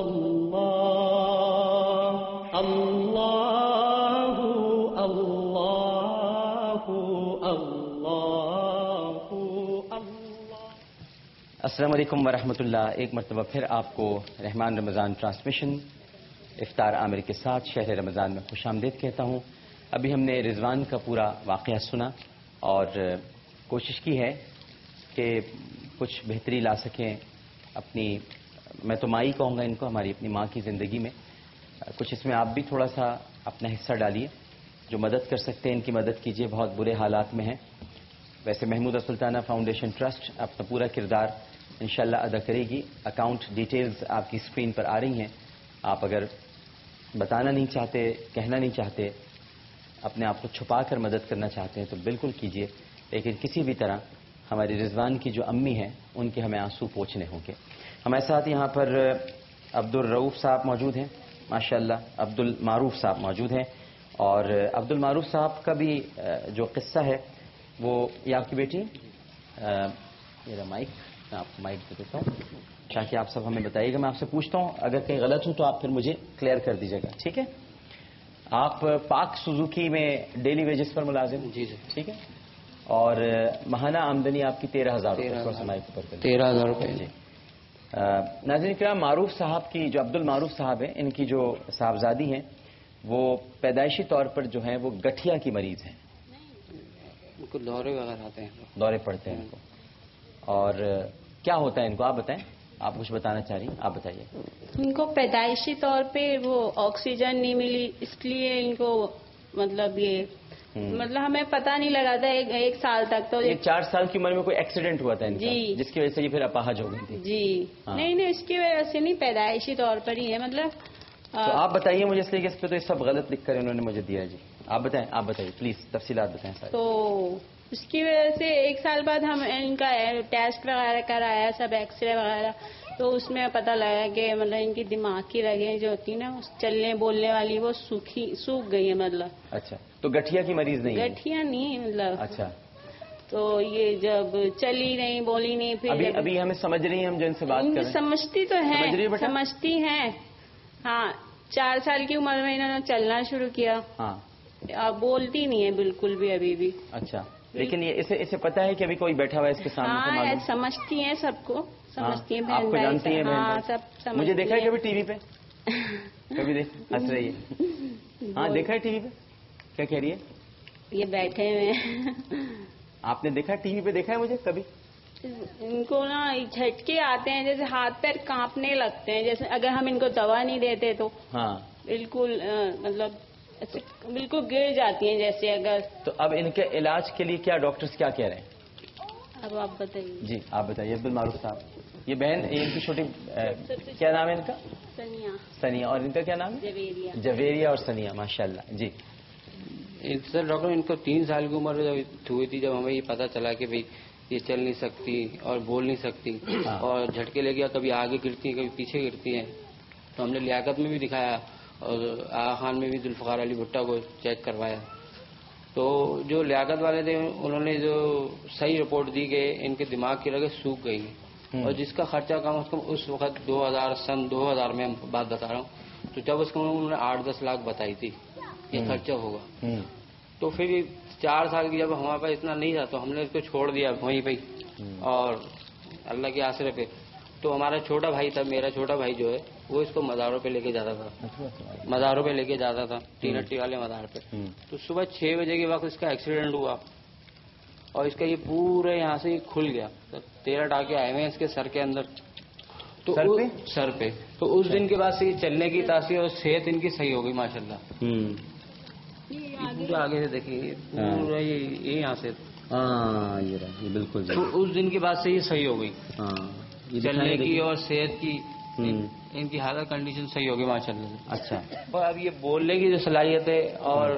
اللہ اللہ اللہ اللہ۔ السلام علیکم ورحمۃ اللہ۔ ایک مرتبہ پھر آپ کو رحمان رمضان ٹرانسمیشن افطار عامر کے ساتھ شہر رمضان میں خوش آمدید کہتا ہوں۔ ابھی ہم نے رضوان کا پورا واقعہ سنا اور کوشش کی ہے کہ کچھ بہتری لا سکیں اپنی، میں تو ماں ہی کہوں گا ان کو، ہماری اپنی ماں کی زندگی میں۔ کچھ اس میں آپ بھی تھوڑا سا اپنا حصہ ڈالیے، جو مدد کر سکتے ہیں ان کی مدد کیجیے، بہت برے حالات میں ہیں۔ ویسے محمود سلطانہ فاؤنڈیشن ٹرسٹ اپنا پورا کردار انشاءاللہ ادا کرے گی۔ اکاؤنٹ ڈیٹیلز آپ کی اسکرین پر آ رہی ہیں، آپ اگر بتانا نہیں چاہتے، کہنا نہیں چاہتے، اپنے آپ کو چھپا کر مدد کرنا چاہتے ہیں تو بالکل کیجیے، لیکن کسی بھی طرح ہماری رضوان کی جو امی ہیں ان کے ہمیں آنسو پوچھنے ہوں گے۔ ہمارے ساتھ یہاں پر عبد الرؤوف صاحب موجود ہیں، ماشاءاللہ عبد المعروف صاحب موجود ہیں، اور عبد المعروف صاحب کا بھی جو قصہ ہے وہ، یہ آپ کی بیٹی، میرا مائک، میں آپ کو مائک دے دیتا ہوں تاکہ آپ سب ہمیں بتائیے گا۔ میں آپ سے پوچھتا ہوں اگر کہیں غلط ہوں تو آپ پھر مجھے کلیئر کر دیجیے گا، ٹھیک ہے؟ آپ پاک سوزوکی میں ڈیلی ویجز پر ملازم؟ جی جی، ٹھیک ہے۔ اور ماہانہ آمدنی آپ کی 13,000 روپے؟ 13,000 روپے جی۔ ناظرین کرام، معروف صاحب کی جو عبد المعروف صاحب ہیں، ان کی جو صاحبزادی ہیں وہ پیدائشی طور پر جو ہیں وہ گٹھیا کی مریض ہیں، ان کو دورے وغیرہ آتے ہیں، دورے پڑتے ہیں ان کو۔ اور کیا ہوتا ہے ان کو آپ بتائیں، آپ کچھ بتانا چاہ رہی ہیں، آپ بتائیے۔ ان کو پیدائشی طور پہ وہ آکسیجن نہیں ملی، اس لیے ان کو مطلب ہمیں پتہ نہیں لگا تھا ایک سال تک تو۔ یہ 4 سال کی عمر میں کوئی ایکسیڈنٹ ہوا تھا ان کا، جی، جس کی وجہ سے یہ پھر اپاہج ہو گئی تھی؟ جی نہیں اس کی وجہ سے نہیں، پیدائشی طور پر ہی ہے مطلب۔ تو آپ بتائیے مجھے، اس لیے کہ اس پہ تو یہ سب غلط لکھ کر انہوں نے مجھے دیا ہے۔ جی آپ بتائیں، آپ بتائیے پلیز، تفصیلات بتائیں سارے۔ تو اس کی وجہ سے 1 سال بعد ہم ان کا ٹیسٹ وغیرہ کرایا، سب ایکس رے وغیرہ، تو اس میں پتہ لگا کہ مطلب ان کی دماغ کی رگیں جو ہوتی ہیں نا چلنے بولنے والی، وہ سوکھ گئی ہیں مطلب۔ اچھا، تو گٹھیا کی مریض نہیں ہے؟ گٹھیا نہیں مطلب۔ اچھا، تو یہ جب چلی نہیں بولی نہیں، پھر ابھی ہمیں سمجھ رہی ہیں ہم جو ان سے بات کر رہے ہیں؟ سمجھتی تو ہیں، سمجھتی ہیں ہاں۔ 4 سال کی عمر میں انہوں نے چلنا شروع کیا، ہاں، اب بولتی نہیں ہے بالکل بھی ابھی بھی۔ اچھا، لیکن یہ اسے پتا ہے کہ ابھی کوئی بیٹھا ہوا ہے اس کے سامنے؟ ہاں سمجھتی ہیں، سب کو سمجھتی ہیں، آپ کو جانتی ہیں؟ ہاں سب سمجھتی ہیں۔ مجھے دیکھا ہے کبھی ٹی وی پہ؟ کبھی ہنس رہی ہے؟ ہاں دیکھا ہے ٹی وی پہ؟ کیا کہہ رہی ہے؟ یہ بیٹھے ہوئے ہیں۔ آپ نے دیکھا ٹی وی پہ؟ دیکھا ہے مجھے کبھی؟ ان کو نا جھٹکے آتے ہیں، جیسے ہاتھ پیر کانپنے لگتے ہیں، جیسے اگر ہم ان کو دوا نہیں دیتے تو ہاں بالکل مطلب ایسے بالکل گر جاتی ہیں جیسے اگر۔ تو اب ان کے علاج کے لیے کیا ڈاکٹرز کیا کہہ رہے ہیں؟ اب آپ بتائیے۔ جی آپ بتائیے عبد المعروف صاحب۔ یہ بہن، ان کی چھوٹی کیا نام ہے ان کا؟ ثنیہ۔ اور ان کا کیا نام ہے؟ جویریہ اور ثنیہ، ماشاءاللہ۔ جی سر ڈاکٹر، ان کو 3 سال کی عمر ہوئی تھی جب ہمیں یہ پتہ چلا کہ بھئی یہ چل نہیں سکتی اور بول نہیں سکتی، اور جھٹکے لے گیا، کبھی آگے گرتی ہیں کبھی پیچھے گرتی ہیں۔ تو ہم نے لیاقت میں بھی دکھایا اور آغا خان میں بھی ذوالفقار علی بھٹا کو چیک کروایا، تو جو لیاقت والے تھے انہوں نے جو صحیح رپورٹ دی کہ ان کے دماغ کی رگیں سوکھ گئی ہیں، اور جس کا خرچہ کم از کم اس وقت سن 2000 میں بات بتا رہا ہوں، تو جب اس کو انہوں نے 8-10 لاکھ بتائی تھی یہ خرچہ ہوگا۔ تو پھر 4 سال کی جب ہمارے پاس اتنا نہیں تھا تو ہم نے اس کو چھوڑ دیا وہیں پہ، اور اللہ کے آسرے پہ۔ تو ہمارا چھوٹا بھائی تھا، میرا چھوٹا بھائی جو ہے وہ اس کو مزاروں پہ لے کے جاتا تھا، مزاروں پہ لے کے جاتا تھا، 3 ہٹی والے مزار پہ۔ تو صبح 6 بجے کے وقت اس کا ایکسیڈنٹ ہوا، اور اس کا یہ پورے یہاں سے کھل گیا، 13 ٹانکے آئے ہوئے ہیں اس کے سر کے اندر، تو سر پہ۔ تو اس دن کے بعد سے یہ چلنے کی تاثیر اور صحت ان کی صحیح ہو گئی ماشاءاللہ۔ پورا آگے سے دیکھیے، پورا یہ یہاں سے، ہاں یہ بالکل، اس دن کے بعد سے یہ صحیح ہو گئی، چلنے کی اور صحت کی، ان کی حالت کنڈیشن صحیح ہوگی ماشاءاللہ۔ اچھا، اور اب یہ بولنے کی جو صلاحیت ہے اور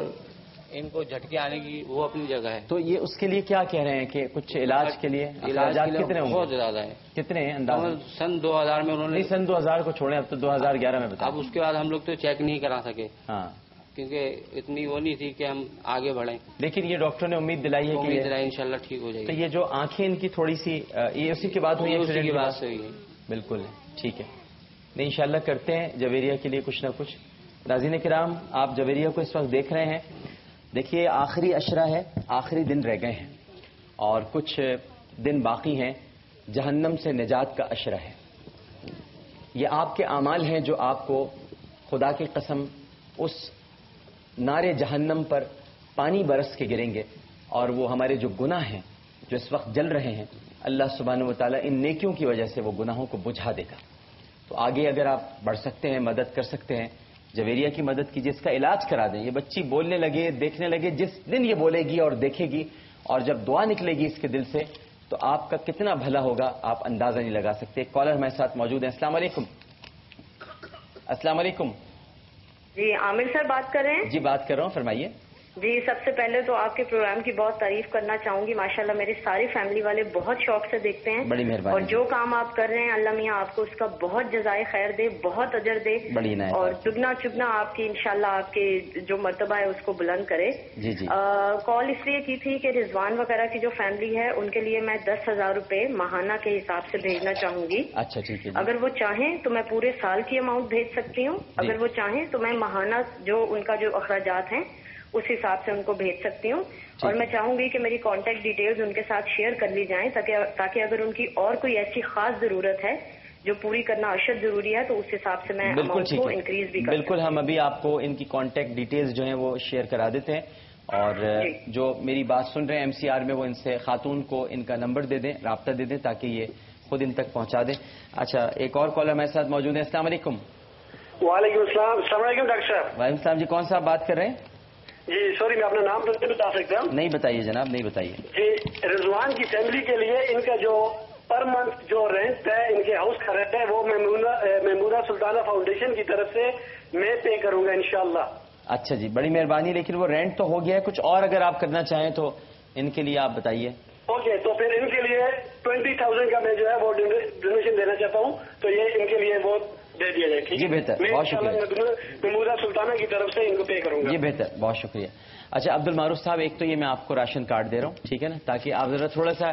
ان کو جھٹکے آنے کی وہ اپنی جگہ ہے۔ تو یہ اس کے لیے کیا کہہ رہے ہیں کہ کچھ علاج کے لیے اخراجات کتنے ہوں گے؟ بہت زیادہ ہے۔ کتنے ہیں اندازہ؟ سن 2000 میں انہوں نے، نہیں سن 2000 کو چھوڑیں، اب تو 2011 میں بتائیں۔ اب اس کے بعد ہم لوگ تو چیک نہیں کرا سکے، ہاں، کیونکہ اتنی وہ نہیں تھی کہ ہم آگے بڑھیں، لیکن یہ ڈاکٹر نے امید دلائی ہے کہ انشاءاللہ ٹھیک ہو جائے گی۔ تو یہ جو آنکھیں ان کی تھوڑی سی، یہ اسی کے بعد ہوئی؟ اسی کی بات سے ہوئی ہے، بالکل ٹھیک ہے۔ نہیں انشاءاللہ کرتے ہیں جویریہ کے لیے کچھ نہ کچھ. ناظرین کرام آپ جویریہ کو اس وقت دیکھ رہے ہیں. دیکھیے آخری عشرہ ہے, آخری دن رہ گئے ہیں اور کچھ دن باقی ہیں. جہنم سے نجات کا عشرہ ہے. یہ آپ کے اعمال ہیں جو آپ کو خدا کی قسم اس نار جہنم پر پانی برس کے گریں گے, اور وہ ہمارے جو گناہ ہیں جو اس وقت جل رہے ہیں اللہ سبحانہ و تعالیٰ ان نیکیوں کی وجہ سے وہ گناہوں کو بجھا دے گا. تو آگے اگر آپ بڑھ سکتے ہیں, مدد کر سکتے ہیں, جویریہ کی مدد کیجیے, اس کا علاج کرا دیں. یہ بچی بولنے لگے, دیکھنے لگے, جس دن یہ بولے گی اور دیکھے گی اور جب دعا نکلے گی اس کے دل سے تو آپ کا کتنا بھلا ہوگا آپ اندازہ نہیں لگا سکتے. ایک کالر ہمارے ساتھ موجود ہیں. السلام علیکم. السلام علیکم. جی عامر سر بات کر رہے ہیں؟ جی بات کر رہا ہوں, فرمائیے. جی سب سے پہلے تو آپ کے پروگرام کی بہت تعریف کرنا چاہوں گی. ماشاءاللہ میری ساری فیملی والے بہت شوق سے دیکھتے ہیں. بڑی مہربانی. اور جو کام آپ کر رہے ہیں اللہ میاں آپ کو اس کا بہت جزائے خیر دے, بہت اجر دے, بڑی نعمت, اور دگنا چگنا آپ کی انشاءاللہ آپ کے جو مرتبہ ہے اس کو بلند کرے. جی جی. کال اس لیے کی تھی کہ رضوان وغیرہ کی جو فیملی ہے ان کے لیے میں 10,000 روپے ماہانہ کے حساب سے بھیجنا چاہوں گی. اچھا ٹھیک ہے. اگر وہ چاہیں تو میں پورے سال کی اماؤنٹ بھیج سکتی ہوں, اگر وہ چاہیں تو میں ماہانہ جو ان کا جو اخراجات ہیں اس حساب سے ان کو بھیج سکتی ہوں. اور میں چاہوں گی کہ میری کانٹیکٹ ڈیٹیلز ان کے ساتھ شیئر کر لی جائیں تاکہ اگر ان کی اور کوئی ایسی خاص ضرورت ہے جو پوری کرنا اشد ضروری ہے تو اس حساب سے میں اماؤنٹ کو انکریز بھی کروں. بالکل, ہم ابھی آپ کو ان کی کانٹیکٹ ڈیٹیلز جو ہیں وہ شیئر کرا دیتے ہیں, اور جو میری بات سن رہے ہیں ایم سی آر میں وہ ان سے خاتون کو ان کا نمبر دے دیں, رابطہ دے دیں تاکہ یہ خود ان تک پہنچا دیں. اچھا ایک اور کالر ہمارے ساتھ موجود ہیں. السلام علیکم. وعلیکم السلام. السلام علیکم ڈاکٹر صاحب. وعلیکم السلام. جی کون صاحب بات کر رہے ہیں؟ جی سوری میں اپنا نام تو نہیں بتا سکتا ہوں. نہیں بتائیے جناب, نہیں بتائیے. جی رضوان کی فیملی کے لیے ان کا جو پر منتھ جو رینٹ ہے ان کے ہاؤس کا رینٹ ہے وہ میمونہ سلطانہ فاؤنڈیشن کی طرف سے میں پے کروں گا انشاءاللہ. اچھا جی بڑی مہربانی, لیکن وہ رینٹ تو ہو گیا ہے, کچھ اور اگر آپ کرنا چاہیں تو ان کے لیے آپ بتائیے. اوکے, تو پھر ان کے لیے 20,000 کا میں جو ہے وہ ڈونیشن دینا چاہتا ہوں, تو یہ ان کے لیے وہ دے دیا جائے. جی بہتر, بہت شکریہ. میمونہ سلطانہ کی طرف سے ان کو پے کروں گا. جی بہتر, بہت شکریہ. اچھا عبد المعروف صاحب, ایک تو یہ میں آپ کو راشن کارڈ دے رہا ہوں, ٹھیک ہے نا, تاکہ آپ ذرا تھوڑا سا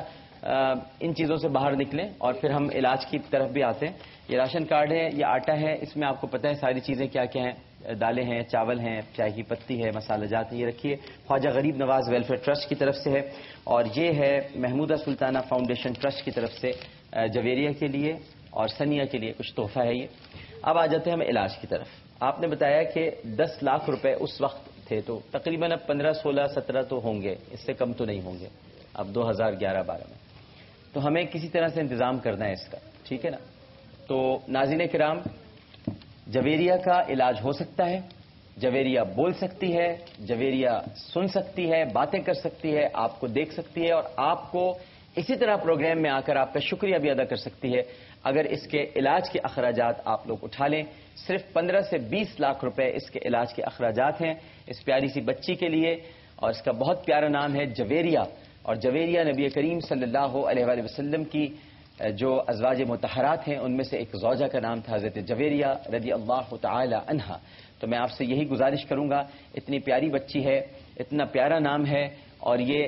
ان چیزوں سے باہر نکلیں اور پھر ہم علاج کی طرف بھی آتے ہیں. یہ راشن کارڈ ہے, یہ آٹا ہے, اس میں آپ کو پتہ ہے ساری چیزیں کیا کیا ہیں, دالیں ہیں, چاول ہیں, چائے کی پتی ہے, مسالہ جات ہیں. یہ رکھیے خواجہ غریب نواز ویلفیئر ٹرسٹ کی طرف سے ہے, اور یہ ہے محمودہ سلطانہ فاؤنڈیشن ٹرسٹ کی طرف سے جویریہ کے لیے اور سنیا کے لیے کچھ تحفہ ہے یہ. اب آ جاتے ہیں ہم علاج کی طرف. آپ نے بتایا کہ 10 لاکھ روپے اس وقت تھے, تو تقریباً اب 15, 16, 17 تو ہوں گے, اس سے کم تو نہیں ہوں گے اب 2011-12 میں. تو ہمیں کسی طرح سے انتظام کرنا ہے اس کا, ٹھیک ہے نا. تو ناظرین کرام, جویریہ کا علاج ہو سکتا ہے, جویریہ بول سکتی ہے, جویریہ سن سکتی ہے, باتیں کر سکتی ہے, آپ کو دیکھ سکتی ہے, اور آپ کو اسی طرح پروگرام میں آ کر آپ کا شکریہ بھی ادا کر سکتی ہے اگر اس کے علاج کے اخراجات آپ لوگ اٹھا لیں. صرف 15 سے 20 لاکھ روپے اس کے علاج کے اخراجات ہیں اس پیاری سی بچی کے لیے, اور اس کا بہت پیارا نام ہے جویریہ. اور جویریہ نبی کریم صلی اللہ علیہ وآلہ وسلم کی جو ازواج مطہرات ہیں ان میں سے ایک زوجہ کا نام تھا حضرت جویریہ رضی اللہ تعالی عنہا. تو میں آپ سے یہی گزارش کروں گا, اتنی پیاری بچی ہے, اتنا پیارا نام ہے, اور یہ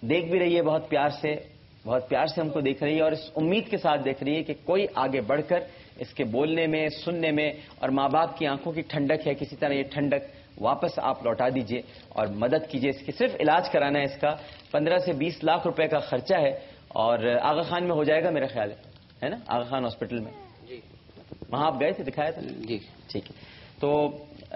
دیکھ بھی رہی ہے بہت پیار سے ہم کو دیکھ رہی ہے, اور اس امید کے ساتھ دیکھ رہی ہے کہ کوئی آگے بڑھ کر اس کے بولنے میں, سننے میں, اور ماں باپ کی آنکھوں کی ٹھنڈک ہے, کسی طرح یہ ٹھنڈک واپس آپ لوٹا دیجئے اور مدد کیجئے. اس کی صرف علاج کرانا ہے, اس کا 15 سے 20 لاکھ روپے کا خرچہ ہے, اور آغا خان میں ہو جائے گا میرا خیال ہے نا, آغا خان ہاسپٹل میں. جی وہاں آپ گئے تھے, دکھایا تھا. جی ٹھیک ہے. تو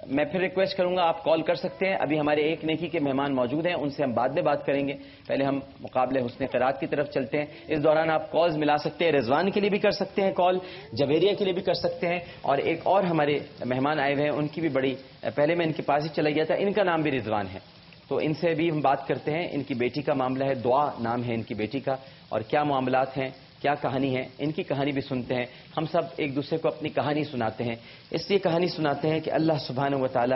میں پھر ریکویسٹ کروں گا آپ کال کر سکتے ہیں. ابھی ہمارے ایک نیکی کے مہمان موجود ہیں, ان سے ہم بعد میں بات کریں گے. پہلے ہم مقابلے حسن قرات کی طرف چلتے ہیں. اس دوران آپ کالز ملا سکتے ہیں, رضوان کے لیے بھی کر سکتے ہیں کال, جویریہ کے لیے بھی کر سکتے ہیں, اور ایک اور ہمارے مہمان آئے ہوئے ہیں ان کی بھی بڑی, پہلے میں ان کے پاس ہی چلا گیا تھا, ان کا نام بھی رضوان ہے, تو ان سے بھی ہم بات کرتے ہیں. ان کی بیٹی کا معاملہ ہے, دعا نام ہے ان کی بیٹی کا, اور کیا معاملات ہیں, کیا کہانی ہے, ان کی کہانی بھی سنتے ہیں. ہم سب ایک دوسرے کو اپنی کہانی سناتے ہیں, اس لیے کہانی سناتے ہیں کہ اللہ سبحانہ و تعالی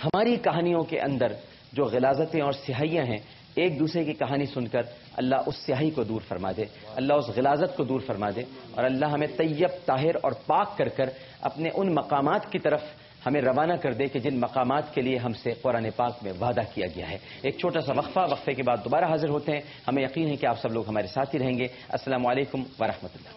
ہماری کہانیوں کے اندر جو غلاظتیں اور سیاہیاں ہیں, ایک دوسرے کی کہانی سن کر اللہ اس سیاہی کو دور فرما دے, اللہ اس غلاظت کو دور فرما دے, اور اللہ ہمیں طیب, طاہر اور پاک کر کر اپنے ان مقامات کی طرف ہمیں روانہ کر دے کہ جن مقامات کے لیے ہم سے قرآن پاک میں وعدہ کیا گیا ہے. ایک چھوٹا سا وقفہ, وقفے کے بعد دوبارہ حاضر ہوتے ہیں. ہمیں یقین ہے کہ آپ سب لوگ ہمارے ساتھ ہی رہیں گے. السلام علیکم ورحمۃ اللہ.